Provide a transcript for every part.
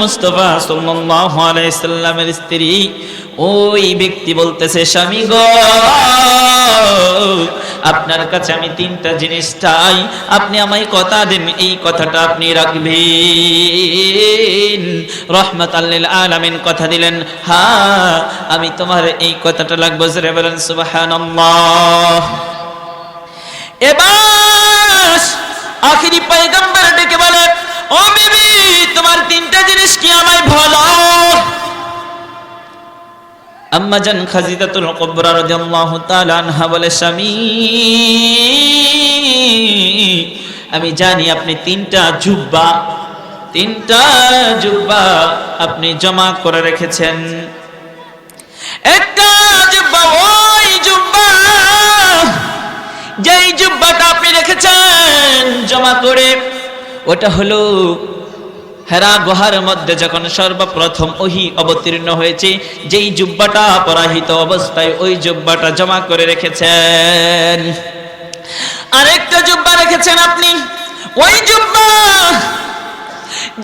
মুস্তাফা সাল্লাল্লাহু আলাইহি সাল্লামের স্ত্রী ওই ব্যক্তি বলতেছে, স্বামী গো, আপনার কাছে আমি তিনটা জিনিস চাই, আপনি আমায় কথা দেন, এই কথাটা আপনি রাখবেন। রহমাতাল লিল আলামিন কথা দিলেন, হ্যাঁ আমি তোমার এই কথাটা রাখবো। জোরে বলেন সুবহানাল্লাহ। এবার আখিরি পয়গম্বর ডেকে বলে, ও বিবি, তোমার তিনটা জিনিস কি আমায় বলো। আম্মা জান খাদিজাতুল কুবরা রাদিয়াল্লাহু তাআলা আনহা বলে, স্বামী আমি জানি আপনি তিনটা জুব্বা আপনি জমা করে রেখেছেন। একটা জুব্বা, ওই জুব্বা, যেই জুব্বাটা আপনি রেখেছেন জমা করে, ওটা হলো হেরা গুহার মধ্যে যখন সর্বপ্রথম ওহী অবতীর্ণ হয়েছে, যেই জুব্বাটা পরাহিত অবস্থায় ওই জুব্বাটা জমা করে রেখেছেন। আরেকটা জুব্বা রেখেছেন আপনি, ওই জুব্বা,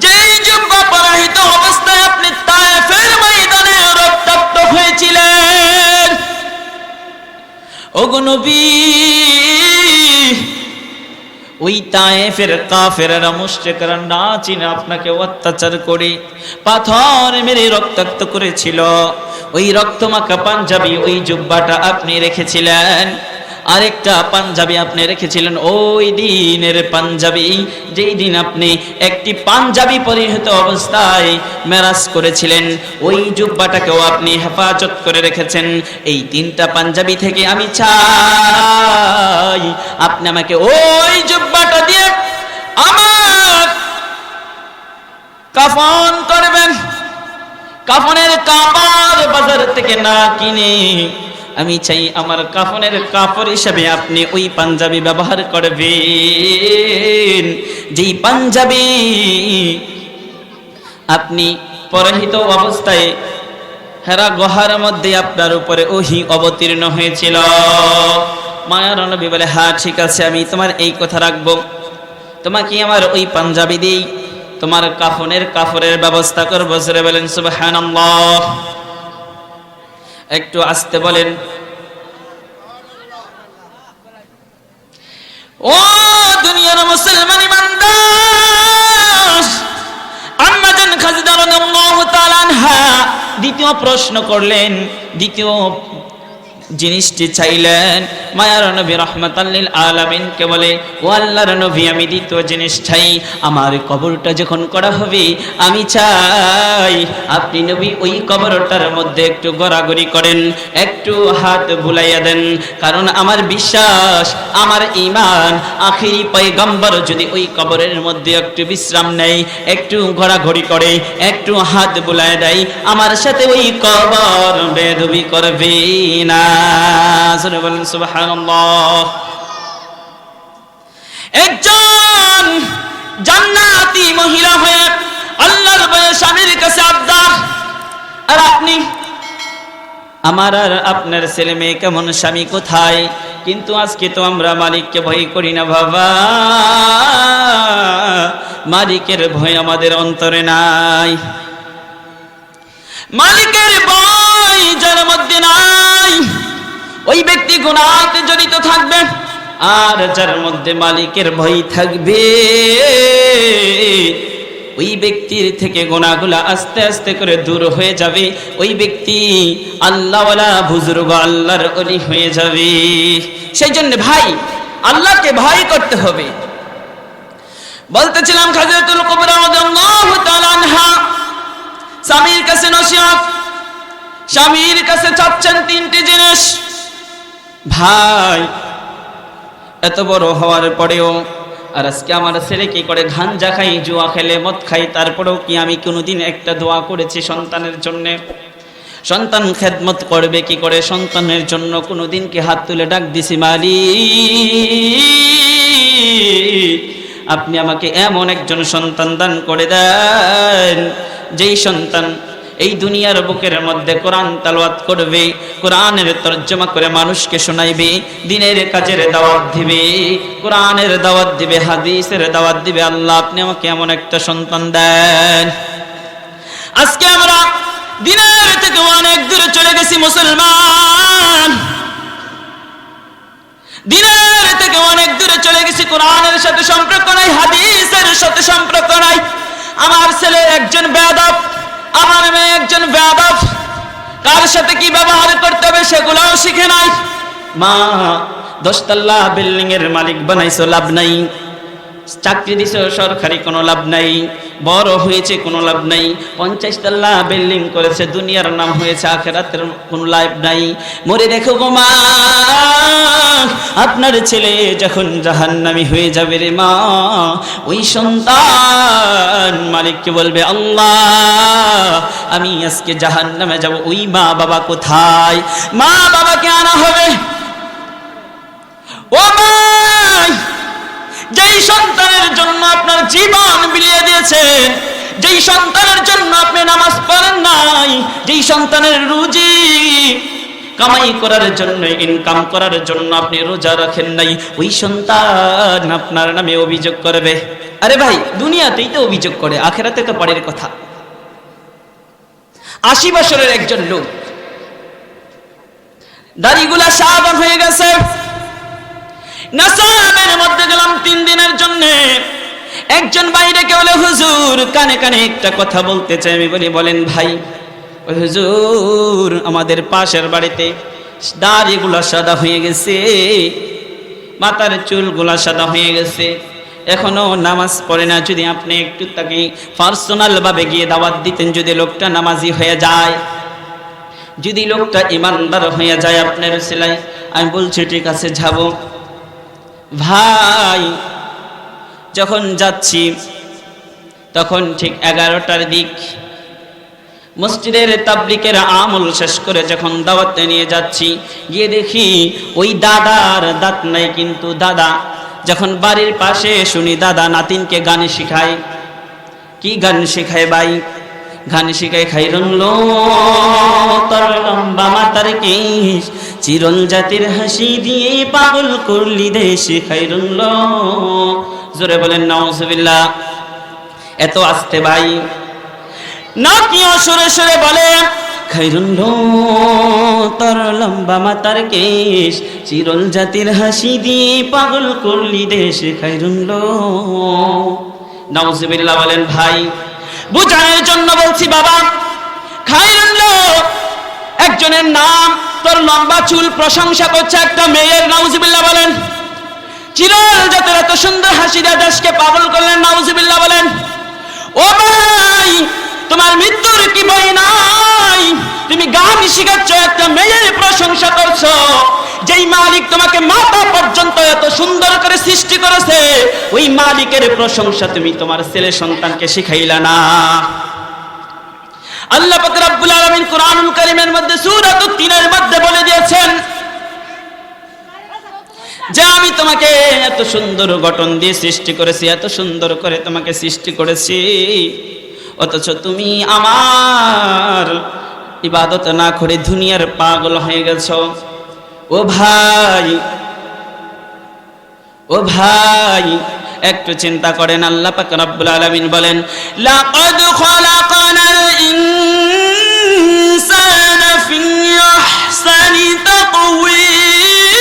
যেই জুব্বা পরাহিত অবস্থায় আপনি তায়েফের ময়দানে রক্তাক্ত হয়েছিলেন। ওগো নবী, ওই তায়েফের কাফেররা মুশরিকরা না চিনে আপনাকে অত্যাচার করে পাথর মেরে রক্তাক্ত করেছিল। ওই রক্তমাখা পাঞ্জাবি, ওই জুব্বাটা আপনি রেখেছিলেন। আরেকটা পাঞ্জাবি আপনি রেখেছিলেন, ওই দিনের পাঞ্জাবি, যেই দিন আপনি একটি পাঞ্জাবি পরিহিত অবস্থায় মেরাজ করেছিলেন, ওই জুব্বাটাকেও আপনি হেফাজত করে রেখেছেন। এই তিনটা পাঞ্জাবি থেকে আমি চাই আপনি আমাকে ওই জুব্বাটা দিয়ে আমার কাফন করবেন। কাফনের কাপড় বাজার থেকে না কিনে আমি চাই আমার কাফনের কাপড় হিসেবে আপনি ওই পাঞ্জাবি ব্যবহার করবেন, যেই পাঞ্জাবি আপনি পরিহিত অবস্থায় হেরা গুহার মধ্যে আপনার উপরে ওহী অবতীর্ণ হয়েছিল। মায়ার নবী বলে, হ্যাঁ ঠিক আছে, আমি তোমার এই কথা রাখবো, তোমাকে আমার ওই পাঞ্জাবি দিই, তোমার কাফনের কাপড়ের ব্যবস্থা করবো। জোরে বলেন সুবহানাল্লাহ। একটু আস্তে বলেন। ও দুনিয়ার মুসলমান ইমানদার, আম্মা জান খাদিজা রাদিয়াল্লাহু তাআলা আনহা দ্বিতীয় প্রশ্ন করলেন, দ্বিতীয় জিনিসটি চাইলেন। মায়ার নবী রাহমাতাল লিল আলামিনকে বলে, ও আল্লাহর নবী, আমি দ্বিতীয় জিনিস চাই, আমার কবরটা যখন করা হবে আমি চাই আপনি নবী ওই কবরটার মধ্যে একটু গড়াগড়ি করেন, একটু হাত বুলাইয়া দেন। কারণ আমার বিশ্বাস, আমার ঈমান, আখিরি পয়গম্বর যদি ওই কবরের মধ্যে একটু বিশ্রাম নেয়, একটু ঘোরাঘুরি করে, একটু হাত বুলাইয়া দেয়, আমার সাথে ওই কবর বেদবি করবে না। বলেন সুবহানাল্লাহ। একজন জান্নাতি মহিলা হয়ে আল্লাহর ভয়ে স্বামীর কাছে আবদার, আর আপনি, আমার আর আপনার ছেলে মেয়ে কেমন, স্বামী কোথায়? কিন্তু আজকে তো আমরা মালিককে ভয় করি না বাবা, মালিকের ভয় আমাদের অন্তরে নাই। মালিকের ভয় যার মধ্যে নাই ওই ব্যক্তি গুনাহে জড়িত থাকবে, আর যার মধ্যে মালিকের ভয় থাকবে ওই ব্যক্তির থেকে গুনাহগুলা আস্তে আস্তে করে দূর হয়ে যাবে। ওই ব্যক্তি আল্লাহওয়ালা বুজুর্গ, আল্লাহর ওলি হয়ে যাবে। সেই জন্য ভাই, আল্লাহকে ভয় করতে হবে। বলতেছিলাম খাদিজাতুল কুবরা রাদিয়াল্লাহু তাআলা আনহা স্বামীর কাছে নসিহত, স্বামীর কাছে চাচ্ছেন তিনটি জিনিস। ভাই, এত বড় হওয়ার পরেও আর আজকে আমার ছেলে কি করে, গাঞ্জা খাই, জুয়া খেলে, মদ খাই, তারপরেও কি আমি কোনোদিন একটা দোয়া করেছি সন্তানের জন্য? সন্তান খেদমত করবে কি করে, সন্তানের জন্য কোনোদিন কি হাত তুলে ডাক দিছি, মালিক আপনি আমাকে এমন একজন সন্তান দান করে দেন, যেই সন্তান এই দুনিয়ার বুকের মধ্যে কোরআন তেলাওয়াত করবে, কোরআনের তরজমা করে মানুষকে শোনাইবে, দ্বীনের কাজের দাওয়াত দিবে, কোরআনের দাওয়াত দিবে, হাদিসের দাওয়াত দিবে। আল্লাহ আপনি আমাকে এমন একটা সন্তান দেন। আজকে আমরা দিনের থেকে অনেক দূরে চলে গেছি মুসলমান, দিনের থেকে অনেক দূরে চলে গেছি। কোরআনের সাথে সম্পর্ক নাই, হাদিসের সাথে সম্পর্ক নাই। আমার ছেলে একজন বেয়াদব, আমার মেয়ে একজন বেয়াদব, কার সাথে কি ব্যবহার করতে হবে সেগুলোও শিখে নাই। মা 10 তলা বিল্ডিং এর মালিক বানাইছো, লাভ নাই। চাকরি দিছো সরকারি, কোনো লাভ নাই। বড় হয়েছে, কোনো লাভ নাই। 50 তলা বিল্ডিং করেছে, দুনিয়ার নাম হয়েছে, আখিরাতের কোনো লাভ নাই। মরে দেখো গো মা, আপনার ছেলে যখন জাহান্নামী হয়ে যাবে রে মা, ওই সন্তান মালিককে বলবে, আল্লাহ আমি আজকে জাহান্নামে যাব। ওই মা বাবা কোথায়? মা বাবাকে আনা হবে। ও ভাই, যেই সন্তানের জন্য আপনার জীবন বিলিয়ে দিয়েছেন, যেই সন্তানের জন্য আপনি নামাজ পড়েন নাই, যেই সন্তানের রুজি কামাই করার জন্য, ইনকাম করার জন্য আপনি রোজা রাখেন নাই, ওই সন্তান আপনার নামে অভিযোগ করবে। আরে ভাই, দুনিয়াতেই তো অভিযোগ করে, আখিরাতে তো পরের কথা। 80 বছরের একজন লোক, দাড়িগুলা সাদা হয়ে গেছে। নাসাবের মধ্যে গেলাম 3 দিনের জন্য। একজন বাইরে কে বলে, হুজুর কানে কানে একটা কথা বলতে চাই। আমি বলি, বলেন ভাই। ওই হুজুর, আমাদের পাশের বাড়িতে দাড়িগুলা সাদা হয়ে গেছে, মাথার চুলগুলা সাদা হয়ে গেছে, এখনো নামাজ পড়ে না। যদি আপনি একটু তাকে পার্সোনাল ভাবে গিয়ে দাওয়াত দিতেন, যদি লোকটা নামাজি হয়ে যায়, যদি লোকটা ইমানদার হয়ে যায় আপনার ছেলে। আমি বলছি ঠিক আছে, যাব। ভাই, যখন যাচ্ছি তখন ঠিক 11টার দিক, মসজিদের তাবলিকের আমল শেষ করে যখন দাওয়াতে নিয়ে যাচ্ছি, গিয়ে দেখি ওই দাদার দাঁত নাই। কিন্তু দাদা যখন বাড়ির পাশে শুনি দাদা নাতিনকে গান শিখায়। কি গান শিখায় ভাই? গান শিখায়, খাইরুল তোর লম্বা মাতার কেশ, চিরল জাতির হাসি দিয়ে পাগল করলি দেশ, খাইরুল। জোরে বলেন নাউজুবিল্লাহ। এত আস্তে ভাই, না কি সুরে সুরে বলে, খাইরুল তোর লম্বা মাতার কেশ, চিরল জাতির হাসি দিয়ে পাগল করলি দেশ, খাইরুল। নাউজুবিল্লাহ বলেন ভাই। বুঝানোর জন্য বলছি বাবা, খাইরুল একজনের নাম, তোর লম্বা চুল প্রশংসা করছে একটা মেয়ের। নাউজুবিল্লাহ বলেন। চিরল জাতির এত সুন্দর হাসি দিয়ে দেশকে পাগল করলেন। নাউজুবিল্লাহ বলেন। ও ভাই, তোমার মৃত্যুর কি ভয় নাই? তুমি গান শিখাচ্ছ, একটা মেয়ের প্রশংসা করছো। যেই মালিক তোমাকে মাথা পর্যন্ত এত সুন্দর করে সৃষ্টি করেছে, ওই মালিকের প্রশংসা তুমি তোমার ছেলে সন্তানকে শিখাইলা না। আল্লাহ পাক রব্বুল আলামিন কুরআনুল কারীমের মধ্যে সূরা 3 এর মধ্যে বলে দিয়েছেন যে আমি তোমাকে এত সুন্দর গঠন দিয়ে সৃষ্টি করেছি, এত সুন্দর করে তোমাকে সৃষ্টি করেছি, অথচ তুমি আমার ইবাদত না করে দুনিয়ার পাগল হয়ে গেছো। ও ভাই, ও ভাই, একটু চিন্তা করেন। আল্লাহ পাক রব্বুল আলামিন বলেন, লাকাদ খালাকানাল ইনসানা ফি আহসানি তাকওয়িম।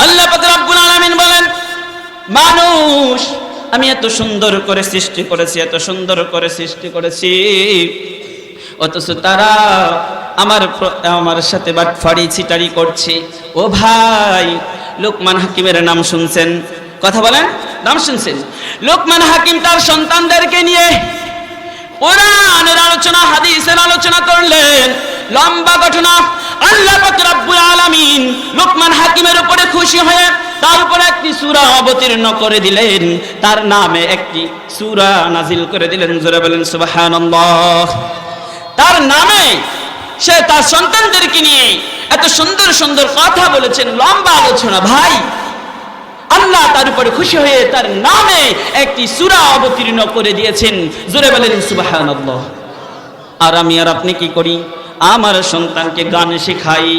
আল্লাহ পাক রব্বুল আলামিন বলেন, মানুষ আমি এত সুন্দর করে সৃষ্টি করেছি, এত সুন্দর করে সৃষ্টি করেছি, অথচ তারা আমার সাথে বাটফাড়ি ছিটারি করছে। ও ভাই, লোকমান হাকিমের নাম শুনছেন? কথা বলেন, নাম শুনছেন? লোকমান হাকিম তার সন্তানদেরকে নিয়ে কোরআনের আলোচনা, হাদিসের আলোচনা করলেন। লম্বা ঘটনা। আল্লাহ পাক রব্বুল আলামিন লোকমান হাকিমের উপরে খুশি হয়ে তার উপরে একটি সূরা অবতীর্ণ করে দিলেন, তার নামে একটি সূরা নাজিল করে দিলেন। জোরে বলেন সুবহানাল্লাহ। তার নামে সে তার সন্তানদেরকে নিয়ে এত সুন্দর সুন্দর কথা বলেছেন, লম্বা আলোচনা। ভাই, আল্লাহ তার উপরে খুশি হয়ে তার নামে একটি সূরা অবতীর্ণ করে দিয়েছেন। জোরে বলেন সুবহানাল্লাহ। আর আমি আর আপনি কি করি? আমার সন্তানকে গান শেখাই,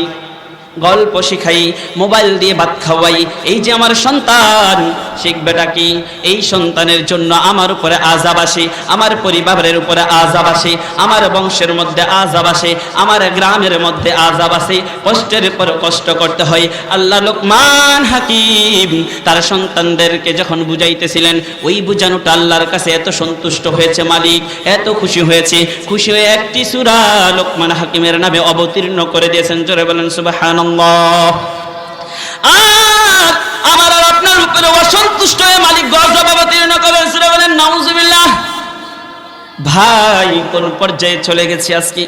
গল্প শিখাই, মোবাইল দিয়ে ভাত খাওয়াই, এই যে আমার সন্তান শিখবেটা কি? এই সন্তানের জন্য আমার উপরে আযাব আসে, আমার পরিবারের উপরে আযাব আসে, আমার বংশের মধ্যে আযাব আসে, আমার গ্রামের মধ্যে আযাব আসে, কষ্টের পর কষ্ট করতে হয়। আল্লাহ লোকমান হাকিম তার সন্তানদেরকে যখন বুঝাইতেছিলেন, ওই বুঝানোটা আল্লাহর কাছে এত সন্তুষ্ট হয়েছে, মালিক এত খুশি হয়েছে, খুশি হয়ে একটি সূরা লোকমান হাকিমের নামে অবতীর্ণ করে দিয়েছেন। জোরে বলেন সুবহানাল্লাহ। আর আমার আর আপনার উপরে অসন্তুষ্ট হয়ে মালিক গজব অবতীর্ণ করেন, সূরা বলেন নাউজুবিল্লাহ। ভাই কোন পর্যায়ে চলে গেছি আজকে?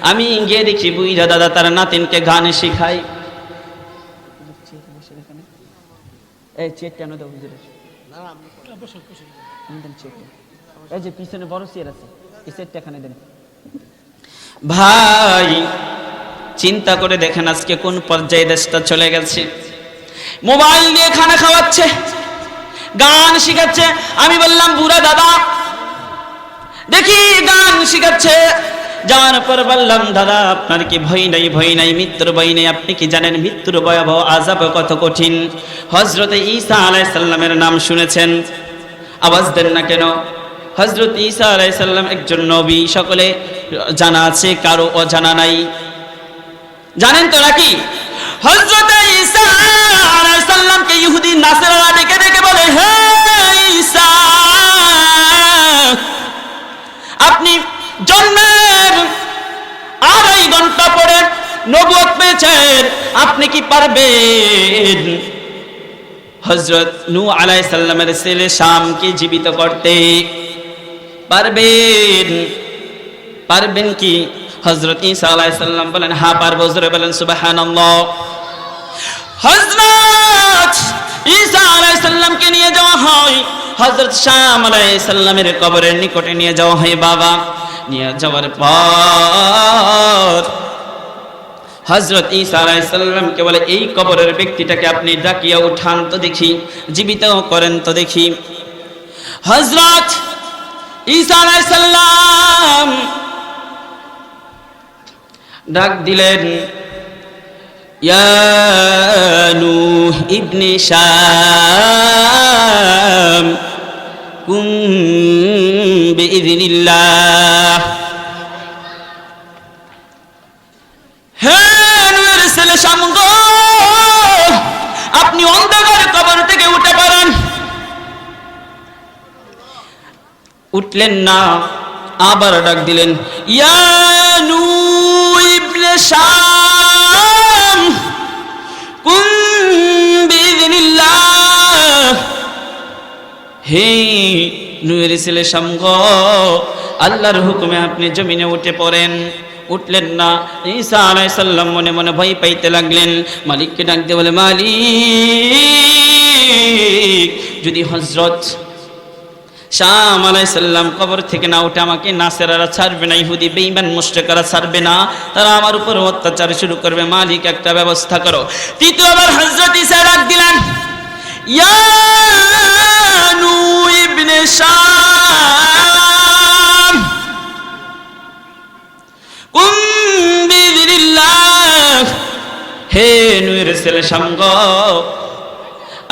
আমি গিয়ে দেখি বুইরা দাদা তার নাতিনকে গান শেখায়। এই চেয়ারটা না দাও হুজুরের, না আমি বসো বসো, এই যে পিছনে বড় চেয়ার আছে, এই চেয়ারটা এখানে দেন। ভাই চিন্তা করে দেখেন আজকে কোন পর্যায়ে দেশটা চলে গেছে। মোবাইল দিয়ে খানা খাওয়াচ্ছে, গান শিখাচ্ছে। আমি বললাম বুড়া দাদা দেখি গান শিখাচ্ছে। যাওয়ার পর বললাম দাদা আপনার কি ভয় নাই? ভয় নাই, মৃত্যুর ভয় নেই। আপনি কি জানেন মৃত্যুর ভয়াবহ আযাব কত কঠিন? হযরত ঈসা আলাইহিস সালামের নাম শুনেছেন? আওয়াজ দেন না কেন? হযরত ঈসা আলাইহিস সালাম একজন নবী, সকলে জানা আছে, কারো অজানা নাই। জানেন তো নাকি? হযরত ঈসা আলাইহিস সালামকে ইহুদি নাসারারা ডেকে ডেকে বলে, হে ঈসা আপনি জন্মের 2.5 ঘন্টা পরে নবুয়ত পেয়েছেন, আপনি কি পারবেন হযরত নূহ আলাইহিস সালামের ছেলে শামকে জীবিত করতে? পারবেন? পারবেন কি? হযরত ঈসা আলাইহিস সালাম বলেন হ্যাঁ পারবো। জোরে বলেন সুবহানাল্লাহ। হযরত ঈসা আলাইহিস সালামকে নিয়ে যাওয়া হয়, হযরত শাম আলাইহিস সালামের কবরের নিকটে নিয়ে যাওয়া হয়। বাবা নিয়ে যাওয়ার পর হযরত ঈসা আলাইহিস সালামকে বলে এই কবরের ব্যক্তিটাকে আপনি ডাকিয়া উঠান তো দেখি, জীবিত করেন তো দেখি। হযরত ঈসা আলাইহিস সালাম ডাক দিলেন, ইয়া নূহ ইবনে শাম কুম বিইذনিল্লাহ। হে নূহের ছেলে শাম গো, আপনি অন্ধকার কবর থেকে উঠে পড়েন। উঠলেন না, আবার ডাক দিলেন, ইয়া নূহ ইবনে শাম কুম বিইذনিল্লাহ। হে নূহের ছেলে শাম গো, আল্লাহর হুকুমে আপনি জমিনে উঠে পড়েন। উঠলেন না। ঈসা আলাইহিস সালাম মনে মনে ভয় পাইতে লাগলেন। মালিককে ডাক দিয়ে বলে, মালিক যদি হযরত শাম আলাইহিস সালাম কবর থেকে না উঠে আমাকে নাসারারা ছাড়বে না, ইহুদি বেঈমান মুশরিকরা ছাড়বে না, তারা আমার উপর অত্যাচার শুরু করবে। মালিক একটা ব্যবস্থা করো। তৃতীয়বার হযরত ঈসা ডাক দিলেন, ইয়া নূহ ইবনে শাম কুম বিইذনিল্লাহ। হে নূহের ছেলে শাম গো,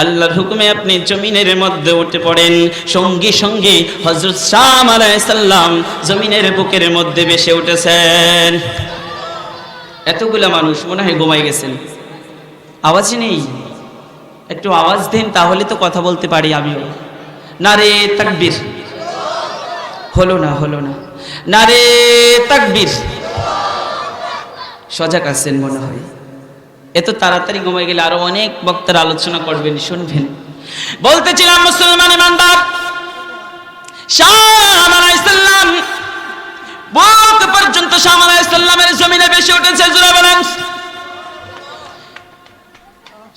আল্লাহর হুকুমে আপনি জমিনের মধ্যে উঠে পড়েন। সঙ্গে সঙ্গে হযরত শাম আলাইহিস সালাম জমিনের বুকের মধ্যে ভেসে উঠেছেন। এতগুলা মানুষ মনে হয় ঘুমাই গেছেন, আওয়াজ নেই। একটু আওয়াজ দেন, তাহলে তো কথা বলতে পারি আমিও। নারে তাকবীর। হলো না, হলো না। নারে তাকবীর। সজাগ আছেন মনে হয়। এত তাড়াতাড়ি ঘুমাই গেলে আরো অনেক বক্তারা আলোচনা করবেন, শুনবেন। বলতেছিলাম মুসলমান ইমানদার, শাম আলাইহিস সালাম বুক পর্যন্ত শাম আলাইহিস সালামের জমিনে ভেসে উঠেছে। জোরে বলেন।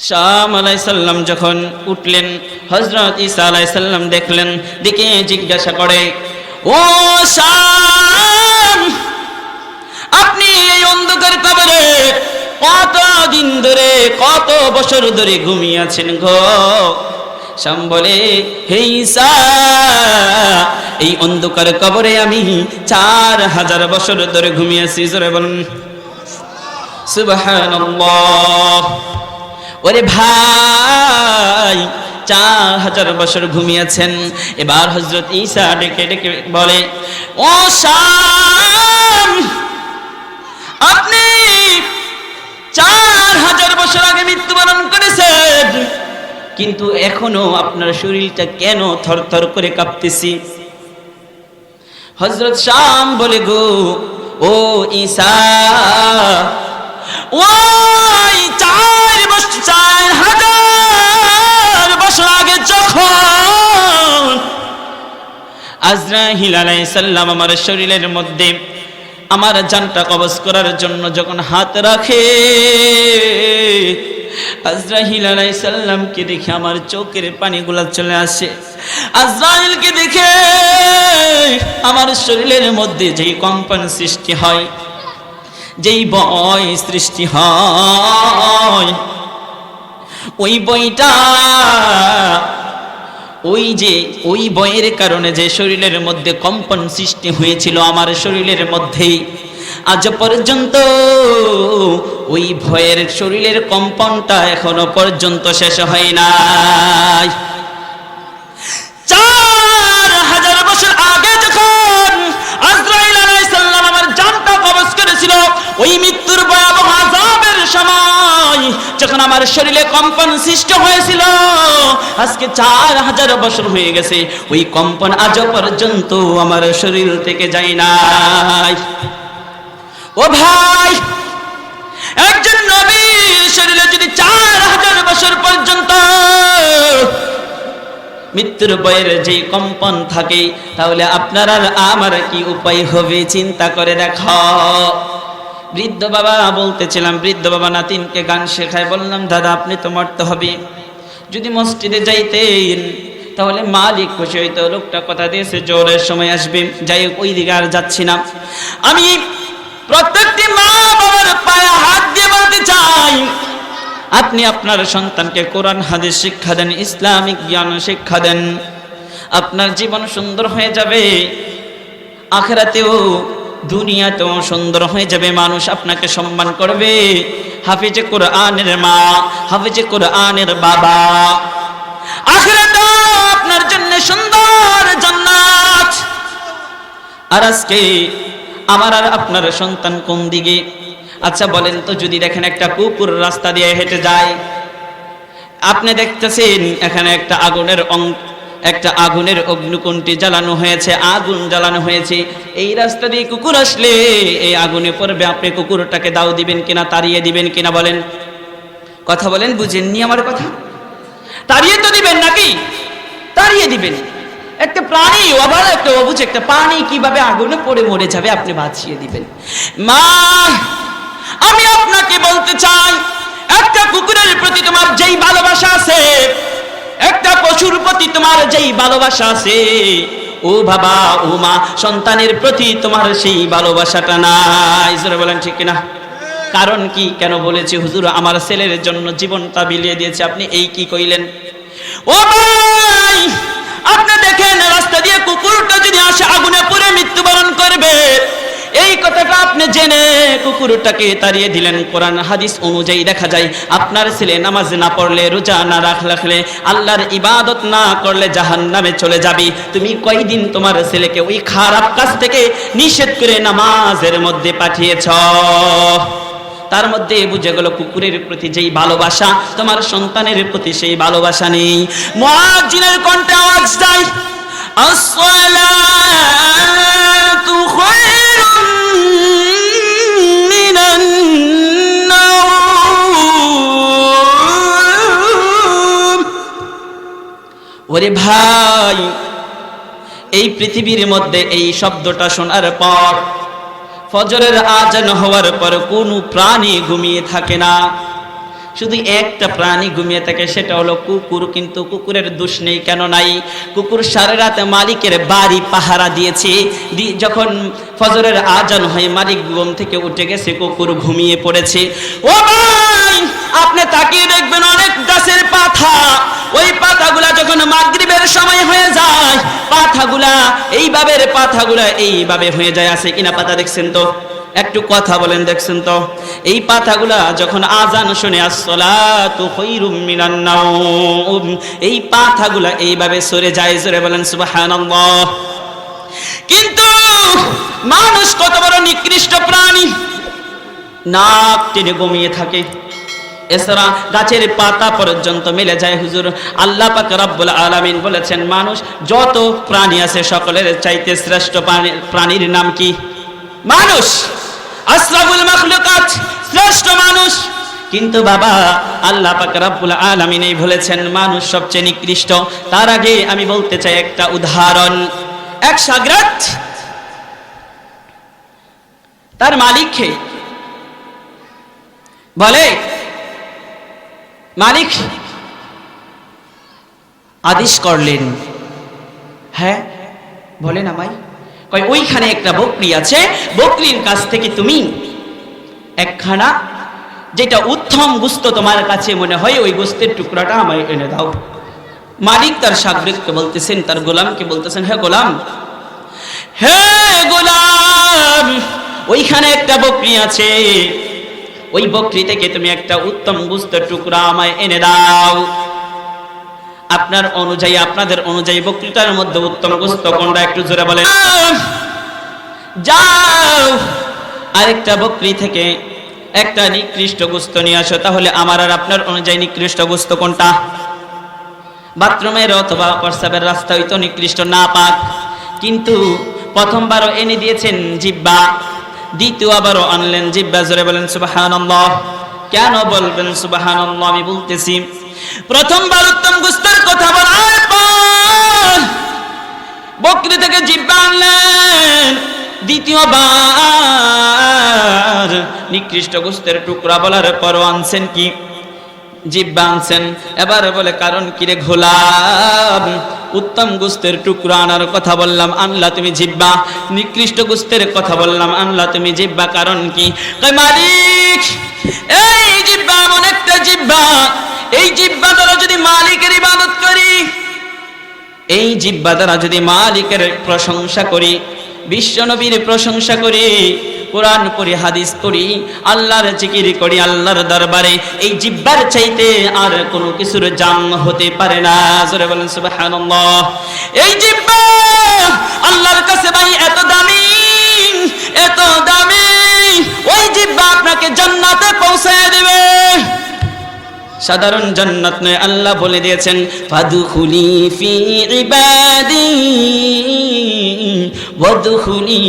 শাম আলাইহিস সালাম যখন উঠলেন, হযরত ঈসা আলাইহিস সালাম দেখলেন, দেখে জিজ্ঞাসা করে, ও শাম, আপনি এই অন্ধকার কবরে কত দিন ধরে, কত বছর ধরে ঘুমিয়ে আছেন গো? শাম বলে, হে ঈসা, এই অন্ধকার কবরে আমি 4000 বছর ধরে ঘুমিয়ে আছি। জোরে বলুন। সুবহানাল্লাহ। ওরে ভাই 4000 বছর ঘুমিয়েছেন। এবার হযরত ঈসা ডেকে ডেকে বলে, ও শাম, আপনি 4000 বছর আগে মৃত্যুবরণ করেছেন, কিন্তু এখনো আপনার শরীরটা কেন থরথর করে কাঁপতেছি? হযরত শাম বলে, গো ও ঈসা, ওই 4000 বছর আগে যখন আজরাইল আলাইহিস সালাম আমার শরীরের মধ্যে আমার জানটা কবজ করার জন্য যখন হাত রাখে, আজরাইল আলাইহিস সালামকে দেখে আমার চোখের পানিগুলো চলে আসে। আজরাইলকে দেখে আমার শরীরের মধ্যে যেই কম্পন সৃষ্টি হয়, যেই ভয় সৃষ্টি হয়, ওই বইটা, ওই বয়ের কারণে যে শরীরের মধ্যে কম্পন সৃষ্টি হয়েছিল আমার শরীরের মধ্যেই, আজ পর্যন্ত ওই ভয়ের শরীরের কম্পনটা এখনো পর্যন্ত শেষ হয় নাই। 4000 বছর আগে যখন আজরাইল আলাইহিস সালাম আমার জানটা কবজ করেছিল, ওই মৃত্যুর ভয়াবহ আযাবের সময় যখন আমার শরীরে কম্পন সৃষ্টি হয়েছিল, আজকে 4000 বছর হয়ে গেছে, ওই কম্পন আজ পর্যন্ত আমার শরীর থেকে যায় নাই। ও ভাই, একজন নবীর শরীরে যদি 4000 বছর পর্যন্ত মৃত্যুর ভয়ের যে কম্পন থাকে, তাহলে আপনার আর আমার কি উপায় হবে চিন্তা করে দেখো। বৃদ্ধ বাবা বলতেছিলাম, বৃদ্ধ বাবা নাতিনকে গান শেখায়। বললাম, দাদা আপনি তো মরতে হবে, যদি মসজিদে যাইতেন তাহলে মালিক খুশি হইতো, লোকটা কথা দিয়েছে জোরের সময় আসবে। যাই হোক, ওই দিকে আর যাচ্ছি না। আমি প্রত্যেকটি মা বাবার পায়ে হাত দিয়ে বলতে চাই, আপনি আপনার সন্তানকে কোরআন হাদিস শিক্ষা দেন, ইসলামিক জ্ঞান শিক্ষা দেন, আপনার জীবন সুন্দর হয়ে যাবে, আখিরাতেও দুনিয়াতেও সুন্দর হয়ে যাবে, মানুষ আপনাকে সম্মান করবে। হাফিজে কোরআনের মা, হাফিজে কোরআনের বাবা, আখিরাতেও আপনার জন্য সুন্দর জান্নাত। আর আজকে আমার আর আপনার সন্তান কোন দিকে? আচ্ছা বলেন তো, যদি দেখেন একটা কুকুর রাস্তা দিয়ে হেঁটে যায়, আপনি দেখতেছেন এখানে একটা আগুনের অগ্নিকুণ্ডি জ্বালানো হয়েছে, আগুন জ্বালানো হয়েছে, এই রাস্তা দিয়ে কুকুর আসলে এই আগুনে পড়বে, আপনি কুকুরটাকে দাও দিবেন কিনা, তাড়িয়ে দিবেন কিনা? বলেন, কথা বলেন, বুঝেননি আমার কথা? তাড়িয়ে তো দিবেন নাকি? তাড়িয়ে দিবেন। একটা প্রাণী, অবাক একটা অবুঝ একটা প্রাণী কিভাবে আগুনে পড়ে মরে যাবে আপনি বাঁচিয়ে দিবেন? মা, আমি আপনাকে বলতে চাই, একটা কুকুরের প্রতি তোমার যেই ভালোবাসা আছে, একটা পশুর প্রতি তোমার যেই ভালোবাসা আছে, ও বাবা ও মা, সন্তানের প্রতি তোমার সেই ভালোবাসাটা নাই। জোরে বলেন ঠিক কিনা? কারণ কি? কেন বলেছি? হুজুর আমার ছেলের জন্য জীবনটা বিলিয়ে দিয়েছে, আপনি এই কি কইলেন? ও ভাই, আপনি দেখেন রাস্তা দিয়ে কুকুরটা যদি আসে আগুনে পুড়ে মৃত্যুবরণ করবে, এই কথাটা আপনি জেনে কুকুরটাকে তাড়িয়ে দিলেন। কোরআন হাদিস অনুযায়ী দেখা যায়, আপনার ছেলে নামাজ না পড়লে, রোজা না রাখলে, আল্লাহর ইবাদত না করলে জাহান্নামে চলে যাবে। তুমি কয়দিন তোমার ছেলেকে ওই খারাপ কাজ থেকে নিষেধ করে নামাজের মধ্যে পাঠিয়েছ? তার মধ্যে বুঝে গেল কুকুরের প্রতি যেই ভালোবাসা, তোমার সন্তানের প্রতি সেই ভালোবাসা নেই। মুয়াজ্জিনের কণ্ঠে আওয়াজ যায়, আসসালাতু খায়রুম মিনান নাওম। ওরে ভাই, এই পৃথিবীর মধ্যে এই শব্দটা শোনার পর, ফজরের আজান হওয়ার পর কোনো প্রাণী ঘুমিয়ে থাকে না, শুধু একটা প্রাণী ঘুমিয়ে থাকে, সেটা হলো কুকুর। কিন্তু কুকুরের দোষ নেই, কেন নাই? কুকুর সারা রাত মালিকের বাড়ি পাহারা দিয়েছে। যখন ফজরের আজান হয়, মালিক ঘুম থেকে উঠে গেছে, কুকুর ঘুমিয়ে পড়েছে। ও ভাই, আপনি তাকিয়ে দেখবেন অনেক গাছের পাতা, ওই পাতাগুলা যখন মাগরিবের সময় হয়ে যায়, পাতাগুলা এইভাবে হয়ে যায়। আছে কিনা পাতা দেখছেন তো? একটু কথা বলেন দেখছেন তো, এই পাতাগুলা যখন আজান শুনে আসসালাতু খায়রুম মিনান নাওম, এই পাতাগুলা এইভাবে সরে যায়, জোরে বলেন সুবহানাল্লাহ। কিন্তু মানুষ কত বড় নিকৃষ্ট প্রাণী, নাক টেনে ঘুমিয়ে থাকে, এছাড়া গাছের পাতা পর্যন্ত মেলে যায়। হুজুর আল্লাহ পাক রব্বুল আলামিন বলেছেন মানুষ যত প্রাণী আছে সকলের চাইতে শ্রেষ্ঠ প্রাণীর নাম কি? মানুষ। আশরাফুল মাখলুকাত, শ্রেষ্ঠ মানুষ। কিন্তু বাবা আল্লাহ পাক রব্বুল আলামিন এই বলেছেন মানুষ সবচেয়ে নিকৃষ্ট। তার আগে আমি বলতে চাই একটা উদাহরণ। এক শাগরেদ তার মালিককে বলে, মালিক আদেশ করলেন। হ্যাঁ বলেন আমায়। কয় ওইখানে একটা বকরি আছে, বকরির কাছ থেকে তুমি একখানা যেটা উত্তম গোশত তোমার কাছে মনে হয় ওই গোশতের টুকরাটা আমায় এনে দাও। মালিক তার শাগরেদকে বলতেছেন, তার গোলামকে বলতেছেন, হে গোলাম, হে গোলাম, ওইখানে একটা বকরি আছে, ওই বকরি থেকে তুমি একটা উত্তম গোশতের টুকরা আমায় এনে দাও। আপনার অনুযায়ী, আপনাদের অনুযায়ী বকরিটার মধ্যে উত্তম গোশত কোনটা একটু জোরে বলেন। যাও আরেকটা বকরি থেকে একটা নিকৃষ্ট গোশত নিয়ে আসো। তাহলে আমার আর আপনার অনুযায়ী নিকৃষ্ট গোশত কোনটা? বাথরুমের অথবা প্রস্রাবের রাস্তা হইতো নিকৃষ্ট, না পাক। কিন্তু প্রথমবারও এনে দিয়েছেন জিহ্বা, দ্বিতীয়বারও আনলেন জিহ্বা। জোরে বলেন সুবহানাল্লাহ। কেন বলবেন সুবহানাল্লাহ? আমি বলতেছি, প্রথমবার উত্তম গোশতের কথা বলার পর বকরি থেকে জিহ্বা আনলেন, দ্বিতীয়বার নিকৃষ্ট গোশতের টুকরা বলার পরও আনছেন কি? জিহ্বা আনছেন। এবার বলে কারণ কি রে গোলাম, উত্তম গোশতের টুকরা আনার কথা বললাম, আনলা তুমি জিহ্বা। নিকৃষ্ট গোশতের কথা বললাম, আনলা তুমি জিহ্বা, কারণ কি? কয় মালিক, এই জিহ্বা এমন একটা জিহ্বা, এই জিহ্বা দ্বারা যদি মালিকের ইবাদত করি, এই জিহ্বা দ্বারা যদি মালিকের প্রশংসা করি, বিশ্ব নবীর প্রশংসা করি, কোরআন পড়ি, হাদিস পড়ি, আল্লাহর জিকির করি আল্লাহর দরবারে, এই জিহ্বার চাইতে আর কোনো কিছুর জাম হতে পারে না। জোরে বলেন সুবহানাল্লাহ। এই জিহ্বা আল্লাহর কাছে ভাই এত দামি, এত দামি, ওই জিহ্বা আপনাকে জান্নাতে পৌঁছায় দেবে। সাধারণ জান্নাত নয়, আল্লাহ বলে দিয়েছেন ফাদখুলি ফি ইবাদি ওয়াদখুলি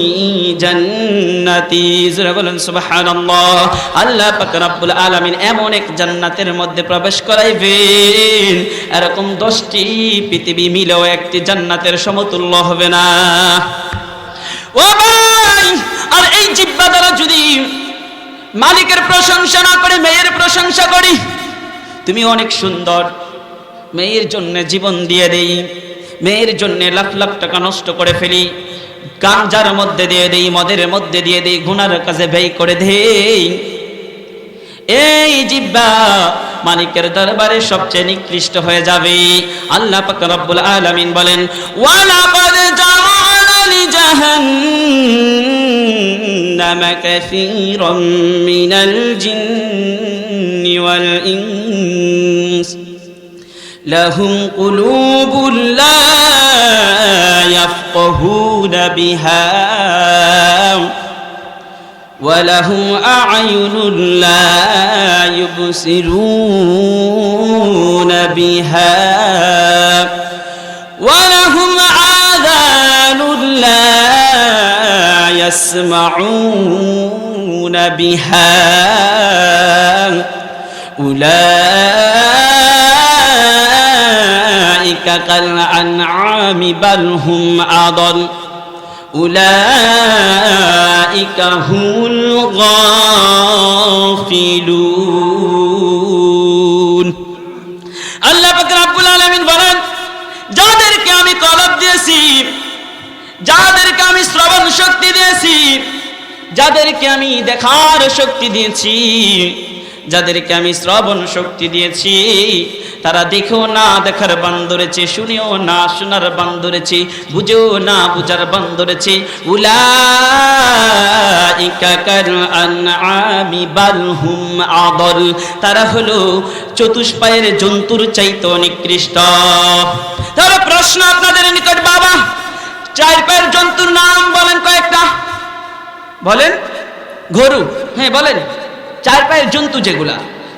জান্নাতি। জোরে বলেন সুবহানাল্লাহ। আল্লাহ পাক রব্বুল আলামিন এমন এক জান্নাতের মধ্যে প্রবেশ করাইবেন, এরকম 10টি পৃথিবী মিলেও একটি জান্নাতের সমতুল্য হবে না। ও ভাই, আর এই জিহ্বা দ্বারা যদি মালিকের প্রশংসা না করে মেয়ের প্রশংসা করি, তুমি অনেক সুন্দর, মেয়ের জন্য জীবন দিয়ে দেই, মেয়ের জন্য লাখ লাখ টাকা নষ্ট করে ফেলি, গাঞ্জার মধ্যে দিয়ে দেই, মদের মধ্যে দিয়ে দেই, গুনার কাজে ব্যয় করে দেই, এই জিহ্বা মালিকের দরবারে সবচেয়ে নিকৃষ্ট হয়ে যাবে। আল্লাহ পাক রব্বুল আলামিন বলেন, ওয়ালাকাদ জাআলনা লিজাহান্নামা কাসীরাম মিনাল জিন্নি ওয়াল ইনস লাহুম কুলুবুন লা ইয়াফকাহুনা বিহা ওয়ালাহুম আ'য়ুনুন লা ইউবসিরুনা বিহা ওয়ালাহুম আযানুন লা ইয়াসমাউনা বিহা উলাইকা কাল আনআমি বাল হুম আদাল উলাইকা হুল গাফিলুন। আল্লাহ পাক রব্বুল আলামিন বলেন, যাদেরকে আমি কলব দিয়েছি, যাদেরকে আমি শ্রবণ শক্তি দিয়েছি, যাদেরকে আমি দেখার শক্তি দিয়েছি, যাদেরকে আমি শ্রবণ শক্তি দিয়েছি, তারা দেখেও না দেখার বান ধরেছে, শুনেও না শোনার বান ধরেছে, বুঝেও না বুঝার বান ধরেছে। উলাইকা কাল আনআমি বাল হুম আদল, তারা হলো চতুষ্পায়ের জন্তুর চাইতে নিকৃষ্ট। তাহলে প্রশ্ন আপনাদের নিকট, বাবা চার পায়ের জন্তুর নাম বলেন কয়েকটা, বলেন। গরু, হ্যাঁ বলেন। চার পায়ের জন্তু যেগুলা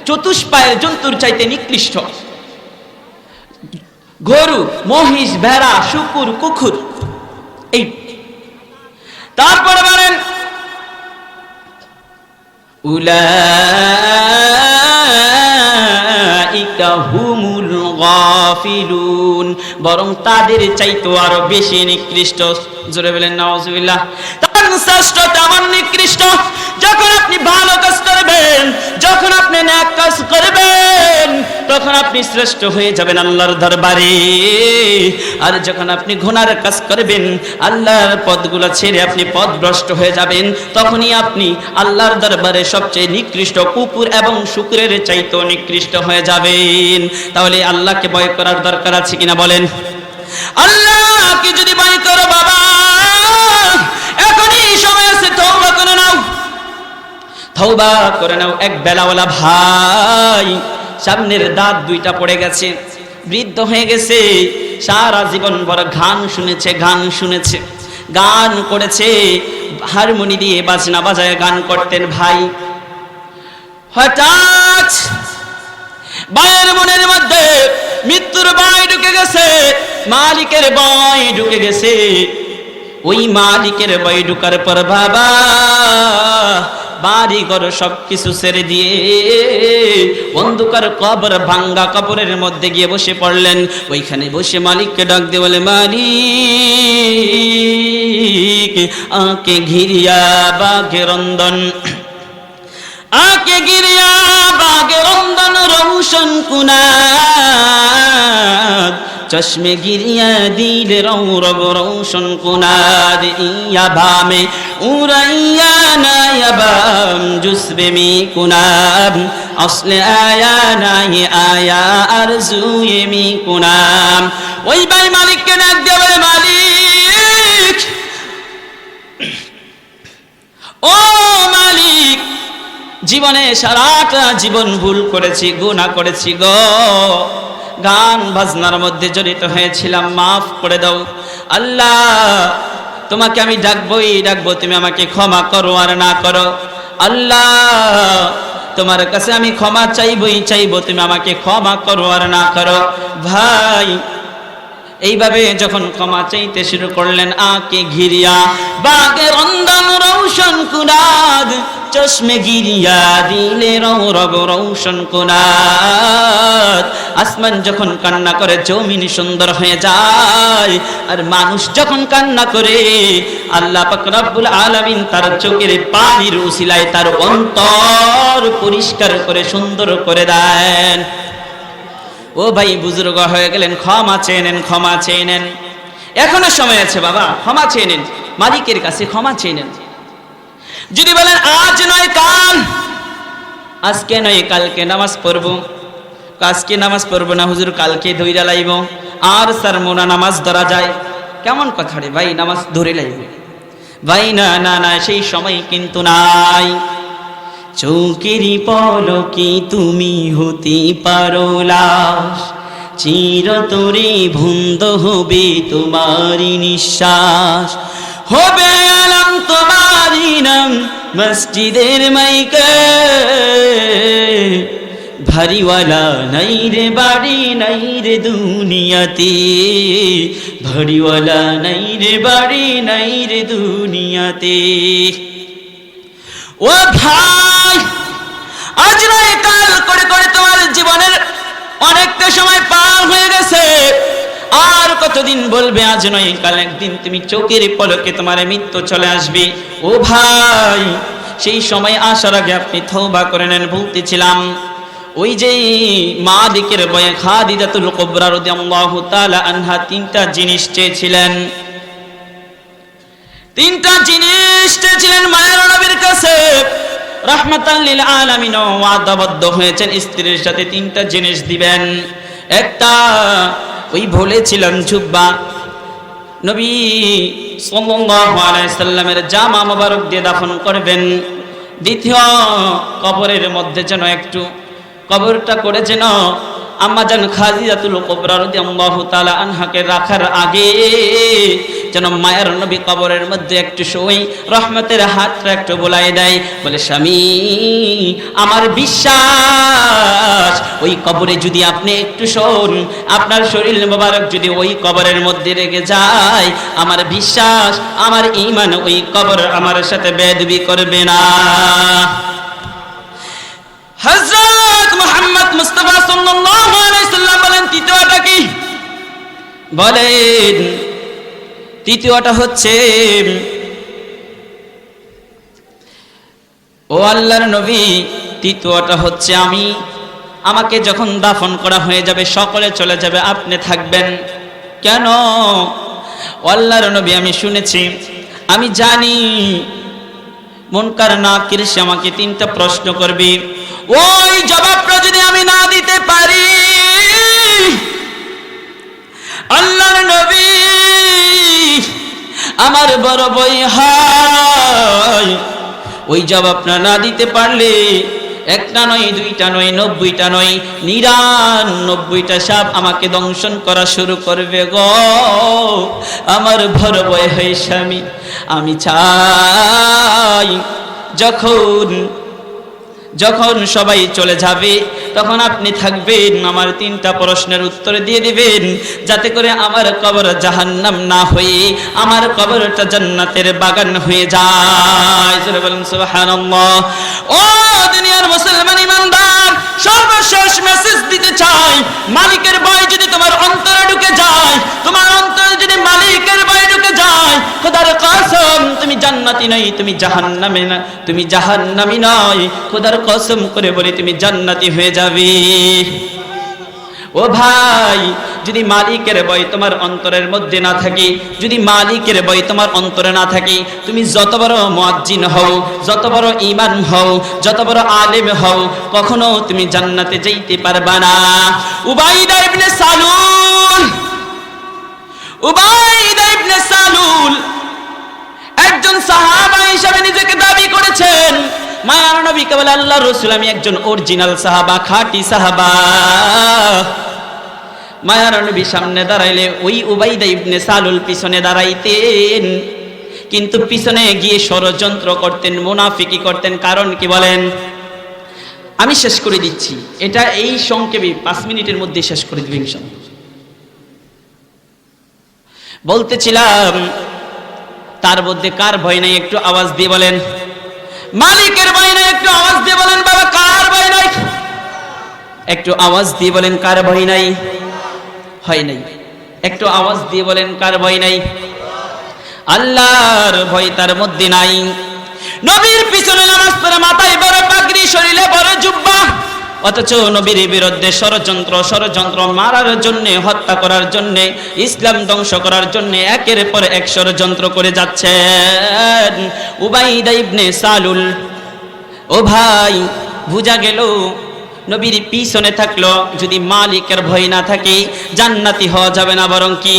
চতুষ্পায়ের জন্তুর চাইতে নিকৃষ্ট, গরু, মহিষ, ভেড়া, শুকুর, কুকুর। এই তারপরে বলেন উলাইকা হুমুল গাফিলুন, বরং তাদের চাইতে আরো বেশি নিকৃষ্ট। জোরে বলেন নাউজুবিল্লাহ। তার শ্রেষ্ঠ তেমন নিকৃষ্ট। যখন আপনি ভালো কাজ করবেন, যখন আপনি নেক কাজ করবেন, তখন আপনি শ্রেষ্ঠ হয়ে যাবেন আল্লাহর দরবারে। আর যখন আপনি গুনার কাজ করবেন, আল্লাহর পথগুলো ছেড়ে আপনি পথভ্রষ্ট হয়ে যাবেন, তখনই আপনি আল্লাহর দরবারে সবচেয়ে নিকৃষ্ট, কুকুর এবং শুকরের চাইতেও নিকৃষ্ট হয়ে যাবেন। তাহলে আল্লাহকে ভয় করার দরকার আছে কিনা বলেন? আল্লাহকে যদি ভয় করো বাবা, এখনই সময় আছে, তওবা করে নাও, তওবা করে নাও। এক বেলাওয়ালা ভাই, সামনের দাঁত দুইটা পড়ে গেছে, বৃদ্ধ হয়ে গেছে, সারা জীবন ভর গান শুনেছে, গান করেছে, হারমোনি দিয়ে বাজনা বাজায় গান করতেন ভাই। হঠাৎ ভাইয়ের মনের মধ্যে মৃত্যুর ভয় ঢুকে গেছে, মালিকের ভয় ঢুকে গেছে। ওই মালিকের ভয় ঢুকার পর বাবা বাড়ি ঘর সবকিছু ছেড়ে দিয়ে অন্ধকার কবর, ভাঙ্গা কবরের মধ্যে গিয়ে বসে পড়লেন। ওইখানে বসে মালিককে ডাক দিয়ে বলে, মালিক আকে ঘিরিয়া বাঘে রন্দন, আকে গিরিয়া বাঘে রন্দন রৌশন কুনাদ, চশমে গিরিয়া দিল রৌরব রৌশন কুনাদ, ইয়া ভামে উরাইয়া নায়াবাম জুসবে মি কুনাব, আসলে আয়া নাই আয়া আরজুয়ে মি কুনাম। ওই ভাই মালিককে ডাক দিয়ে বলে, মালিক, ও মালিক, জীবনে সারাটা জীবন ভুল করেছি, গুনাহ করেছি গো, গান বাজনার মধ্যে জড়িত হয়েছিলাম, মাফ করে দাও। আল্লাহ তোমাকে আমি ডাকবোই ডাকবো, তুমি আমাকে ক্ষমা করো আর না করো। আল্লাহ তোমার কাছে আমি ক্ষমা চাইবই চাইবো, তুমি আমাকে ক্ষমা করো আর না করো। ভাই এইভাবে যখন ক্ষমা চাইতে শুরু করলেন, আকে ঘিরিয়া বাগে রন্দন রৌশন কুনাদ, চশমে গিরিয়া দিলে রব রৌশন কুনাদ। আসমান যখন কান্না করে জমিন সুন্দর হয়ে যায়, আর মানুষ যখন কান্না করে আল্লাহ পাক রব্বুল আলামিন তার চোখের পানির উসিলায় তার অন্তর পরিষ্কার করে সুন্দর করে দেন। ও ভাই বুজুর্গ হয়ে গেলেন, ক্ষমা চেয়ে নেন, ক্ষমা চেয়ে নেন, এখনো সময় আছে বাবা, ক্ষমা চেয়ে নেন, মালিকের কাছে ক্ষমা চেয়ে নেন। যদি বলেন আজ নয় কাল, আজকে নয় কালকে নামাজ পড়বো, আজকে নামাজ পড়বো না হুজুর, কালকে ধইরা লাইব, আর স্যার মোনা নামাজ ধরা যায়, কেমন কথা রে ভাই, নামাজ ধরে লাইব ভাই, না না না, সেই সময় কিন্তু নাই। চৌকেরি পলকে তুমি হতে পারো লাশ, চিরতরে বন্ধ হবে তোমারি নিঃশ্বাস, হবে আলম তোমারি নাম মসজিদের মাইকে, ভারিওয়ালা নাই রে বাড়ি নাই রে দুনিয়াতে, ভারিওয়ালা নাই রে বাড়ি নাই রে দুনিয়াতে। ও ভাই, আজ নয় কাল করে করে তোমার জীবনের অনেকটা সময় পার হয়ে গেছে, আর কতদিন বলবে আজ নয় কাল, একদিন তুমি চোখের পলকে তোমার মৃত্যু চলে আসবে। ও ভাই, সেই সময় আসার আগে আপনি তওবা করে নেন। বলতেছিলাম ওই যে মালিকের বয়ে খাদিজাতুল কুবরা রাদিয়াল্লাহু তাআলা আনহা তিনটা জিনিস চেয়েছিলেন, তিনটা জিনিস চেয়েছিলেন মায়ের নবীর কাছে। রাহমাতাল লিল আলামিন ওয়াদাবদ্ধ হয়েছেন স্ত্রীর সাথে তিনটা জিনিস দিবেন। একটা ওই বলেছিলাম জুব্বা নবী সাল্লাল্লাহু আলাইহি সাল্লামের জামা মোবারক দিয়ে দাফন করবেন। দ্বিতীয় কবরের মধ্যে যেন একটু কবরটা করে যেন আম্মাজান খাদিজাতুল কুবরা রাদিয়াল্লাহু তাআলা আনহাকে রাখার আগে যেন মায়ের নবী কবরের মধ্যে একটু শুই রহমতের হাতটা একটু বোলাই দেয়, বলে স্বামী আমার বিশ্বাস ওই কবরে যদি আপনি একটু শোন, আপনার শরীর মোবারক যদি ওই কবরের মধ্যে রেখে যায়, আমার বিশ্বাস আমার ঈমান ওই কবর আমার সাথে বেয়াদবি করবে না। হযরত মুহাম্মদ মুস্তাফা সাল্লাল্লাহু আলাইহি সাল্লাম বলেন তৃতীয়টা কি? বলেন তৃতীয়টা হচ্ছে ও আল্লাহর নবী, তৃতীয়টা হচ্ছে আমাকে যখন দাফন করা হয়ে যাবে সকলে চলে যাবে, আপনি থাকবেন কেন? ও আল্লাহর নবী আমি শুনেছি, আমি জানি মুনকার নাকির সে আমাকে তিনটা প্রশ্ন করবে, ওই জবাবটা যদি আমি না দিতে পারি আল্লাহর নবী আমার বড় ভয় হয়। ওই জবাবটা না দিতে পারলে একটা নয় দুইটা নয় 90টা নয় 99টা সাপ আমাকে দংশন করা শুরু করবে গো। আমার বড় ভয় হয় স্বামী, আমি চাই যখন সবাই চলে যাবে তখন আপনি থাকবেন, আমার তিনটা প্রশ্নের উত্তর দিয়ে দিবেন, যাতে করে আমার কবর জাহান্নাম না হয়ে আমার কবরটা জান্নাতের বাগান হয়ে যায়। জোরে বলুন সুবহানাল্লাহ। ও দুনিয়ার মুসলমান ইমানদার, সর্বশেষ মেসেজ দিতে চাই, মালিকের ভয় যদি তোমার অন্তরে ঢুকে যায়, তোমার অন্তরে যদি মালিকের ভয় ঢুকে যায়, খোদার কসম তুমি জান্নাতি নই, তুমি জাহান্নামে না, তুমি জাহান্নামী নয়, খোদার কসম করে বলি তুমি জান্নাতি হয়ে যাবে। ও ভাই, যদি মালিকের ভয় তোমার অন্তরের মধ্যে না থাকে, যদি মালিকের ভয় তোমার অন্তরে না থাকে, তুমি যত বড় মুয়াজ্জিন হও, যত বড় ঈমান হও, যত বড় আলেম হও, কখনো তুমি জান্নাতে যেতে পারবা না। উবাইদা ইবনে সালুল একজন সাহাবা হিসেবে নিজেকে দাবি করেছেন। মায়ার নবীকে বলে আল্লাহর রাসূল আমি একজন অরিজিনাল সাহাবা, খাঁটি সাহাবা। মায়ার নবী সামনে দাঁড়াইলে ওই উবাইদা ইবনে সালুল পিছনে দাঁড়াইতেন, কিন্তু পিছনে গিয়ে ষড়যন্ত্র করতেন, মুনাফিকি করতেন। কারণ কি বলেন? আমি শেষ করে দিচ্ছি, এটা এই সংক্ষেপে 5 মিনিটের মধ্যে শেষ করে দিব ইনশাআল্লাহ। বলতেছিলাম তার মধ্যে কার ভয় নাই একটু আওয়াজ দিয়ে বলেন। মালিকের ভয় নাই একটু আওয়াজ দিয়ে বলেন। বাবা কার ভয় নাই একটু আওয়াজ দিয়ে বলেন। কার ভয় নাই? হয় নাই, একটু আওয়াজ দিয়ে বলেন কার ভয় নাই? আল্লাহর ভয় তার মধ্যে নাই। নবীর পিছনে নামাজ পড়ে, মাথায় বড় পাগড়ি, শরীরে বড় জুব্বা, অথচ নবীর বিরুদ্ধে ষড়যন্ত্র মারার জন্য, হত্যা করার জন্য, ইসলাম ধ্বংস করার জন্য একের পর এক ষড়যন্ত্র করে যাচ্ছেন উবাইদা ইবনে সালুল। ও ভাই, বুঝা গেল নবীর পিছনে থাকলো যদি মালিকের ভয় না থাকে জান্নাতি হওয়া যাবে না, বরং কি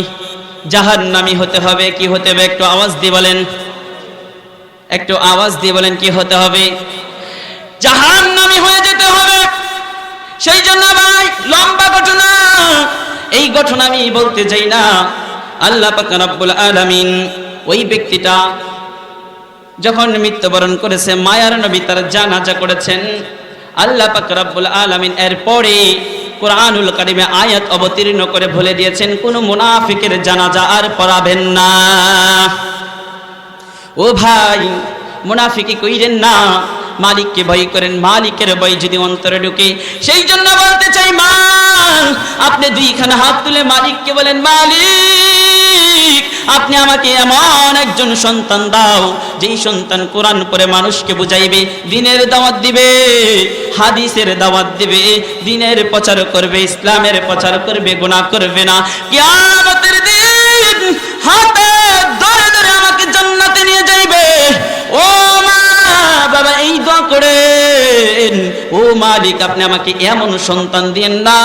জাহান্নামী হতে হবে। কি হতে হবে? একটু আওয়াজ দিয়ে বলেন, একটু আওয়াজ দিয়ে বলেন কি হতে হবে? জাহান্নামী হয়ে যেতে হবে। সেই জন্য ভাই লম্বা ঘটনা, এই ঘটনা আমি বলতে চাই না। আল্লাহ পাক রব্বুল আলামিন ওই ব্যক্তিটা যখন মৃত্যুবরণ করেছে, মায়ার নবী তার জানাজা করেছেন। আল্লাহ পাক রব্বুল আলামিন এরপরে কুরআনুল কারীমে আয়াত অবতীর্ণ করে বলে দিয়েছেন কোন মুনাফিকের জানাজা আর পড়াবেন না। ও ভাই, মুনাফিকি কইরেন না, মালিককে ভয় করেন। মালিকের ভয় যদি অন্তরে ঢুকে, সেই জন্য বলতে চাই মা, আপনি দুইখানা হাত তুলে মালিককে বলেন, মালিক আপনি আমাকে এমন একজন সন্তান দাও, যেই সন্তান কোরআন পড়ে মানুষকে বুঝাইবে, দিনের দাওয়াত দিবে, হাদিসের দাওয়াত দিবে, দিনের প্রচার করবে, ইসলামের প্রচার করবে, গুনাহ করবে না। কিয়ামতের দিন হাতে ধরে ধরে আমাকে জান্নাতে নিয়ে যাইবে। ও মা বাবা এই দোয়া করেন, ও মা মালিক আপনি আমাকে এমন সন্তান দিয়েন না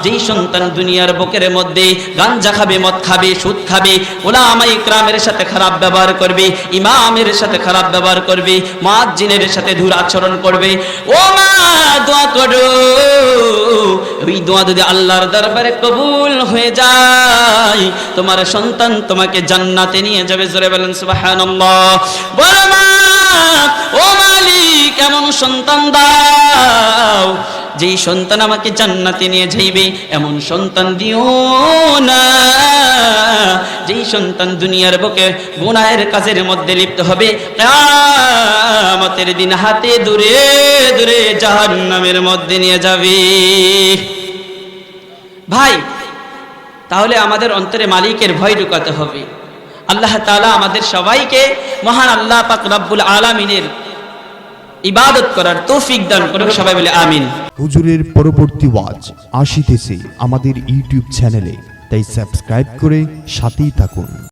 যেই সন্তান দুনিয়ার বুকের মধ্যে গাঞ্জা খাবে, মদ খাবে, সুদ খাবে, উলামা ইকরামের সাথে খারাপ ব্যবহার করবে, ইমামের সাথে খারাপ ব্যবহার করবে, মুয়াজ্জিনের সাথে দুরাচরণ করবে। ও মা দোয়া করো, ওই দোয়া যদি আল্লাহর দরবারে কবুল হয়ে যায় তোমার সন্তান তোমাকে জান্নাতে নিয়ে যাবে। জোরে বলেন সুবহানাল্লাহ। বলো মা, ও মালিক এমন সন্তান দাও যেই সন্তান আমাকে জান্নাতে নিয়ে যাইবে, এমন সন্তান দিও না যেই সন্তান দুনিয়ার বুকে গুনাহের কাজের মধ্যে লিপ্ত হবে, কিয়ামতের দিন হাতে দূরে দূরে জাহান্নামের মধ্যে নিয়ে যাবে। ভাই, তাহলে আমাদের অন্তরে মালিকের ভয় ঢুকাতে হবে। আল্লাহ তাআলা আমাদের সবাইকে মহান আল্লাহ পাক রব্বুল আলামিনের ইবাদত করার তৌফিক দান করুক। সবাই বলে আমিন। হুজুরের পরবর্তী ওয়াজ আসিতেছে আমাদের ইউটিউব চ্যানেলে, তাই সাবস্ক্রাইব করে সাথেই থাকুন।